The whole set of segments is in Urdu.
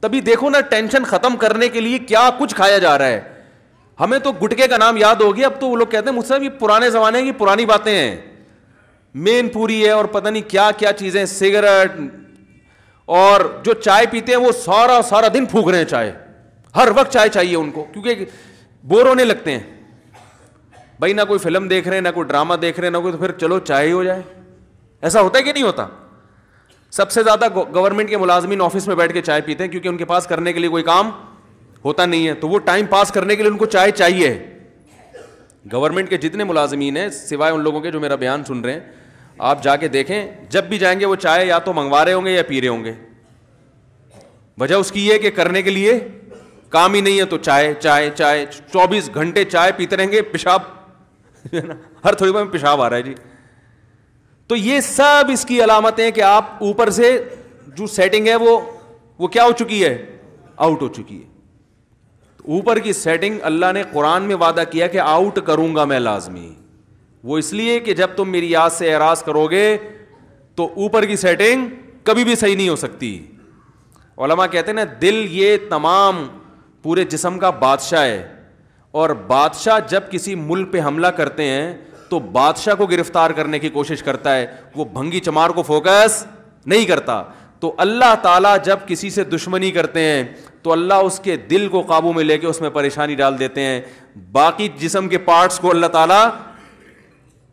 تبھی دیکھو نا ٹینشن ختم کرنے کے لیے کیا کچھ کھایا جا رہا ہے. ہمیں تو گٹکے کا نام یاد ہو گیا, اب تو وہ لوگ کہتے ہیں مجھ سے یہ پرانے زمانے کی پرانی باتیں ہیں, مین پوری ہے اور پتہ نہیں کیا کیا چیزیں, سگریٹ, اور جو چائے پیتے ہیں وہ سارا دن پھونک رہے ہیں چائے, ہر وقت چائے چاہیے ان کو, کیونکہ بور ہونے لگتے ہیں بھائی, نہ کوئی فلم دیکھ رہے ہیں, نہ کوئی ڈرامہ دیکھ رہے ہیں, نہ کوئی, تو پھر چلو چائے ہی ہو جائے. ایسا ہوتا ہے کہ نہیں ہوتا؟ سب سے زیادہ گورنمنٹ کے ملازمین آفس میں بیٹھ کے چائے پیتے ہیں, کیونکہ ان کے پاس کرنے کے لیے کوئی کام ہوتا نہیں ہے, تو وہ ٹائم پاس کرنے کے لیے ان کو چائے چاہیے. گورنمنٹ کے جتنے ملازمین ہیں, سوائے ان لوگوں کے جو میرا بیان سن رہے ہیں, آپ جا کے دیکھیں, جب بھی جائیں گے وہ چائے یا تو منگوا رہے ہوں گے یا پی رہے ہوں گے. وجہ اس کی یہ کہ کرنے کے لیے کام ہی نہیں ہے, تو چائے چائے چائے, 24 گھنٹے چائے پیتے رہیں گے, پیشاب ہر تھوڑی بار میں پیشاب آ رہا ہے جی. تو یہ سب اس کی علامتیں ہیں کہ آپ اوپر سے جو سیٹنگ ہے وہ کیا ہو چکی ہے, آؤٹ ہو چکی ہے. اوپر کی سیٹنگ اللہ نے قرآن میں وعدہ کیا کہ آؤٹ کروں گا میں لازمی, وہ اس لیے کہ جب تم میری یاد سے اعراض کرو گے تو اوپر کی سیٹنگ کبھی بھی صحیح نہیں ہو سکتی. علماء کہتے ہیں نا, دل یہ تمام پورے جسم کا بادشاہ ہے, اور بادشاہ جب کسی ملک پہ حملہ کرتے ہیں تو بادشاہ کو گرفتار کرنے کی کوشش کرتا ہے, وہ بھنگی چمار کو فوکس نہیں کرتا. تو اللہ تعالیٰ جب کسی سے دشمنی کرتے ہیں تو اللہ اس کے دل کو قابو میں لے کے اس میں پریشانی ڈال دیتے ہیں. باقی جسم کے پارٹس کو اللہ تعالیٰ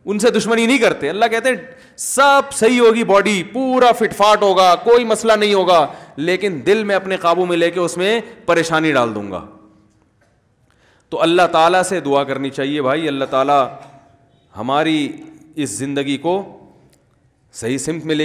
ان سے دشمنی نہیں کرتے. اللہ کہتے ہیں سب صحیح ہوگی, باڈی پورا فٹ فاٹ ہوگا, کوئی مسئلہ نہیں ہوگا, لیکن دل میں اپنے قابو میں لے کے اس میں پریشانی ڈال دوں گا. تو اللہ تعالیٰ سے دعا کرنی چاہیے بھائی, اللہ تعالیٰ ہماری اس زندگی کو صحیح سمت میں لے کے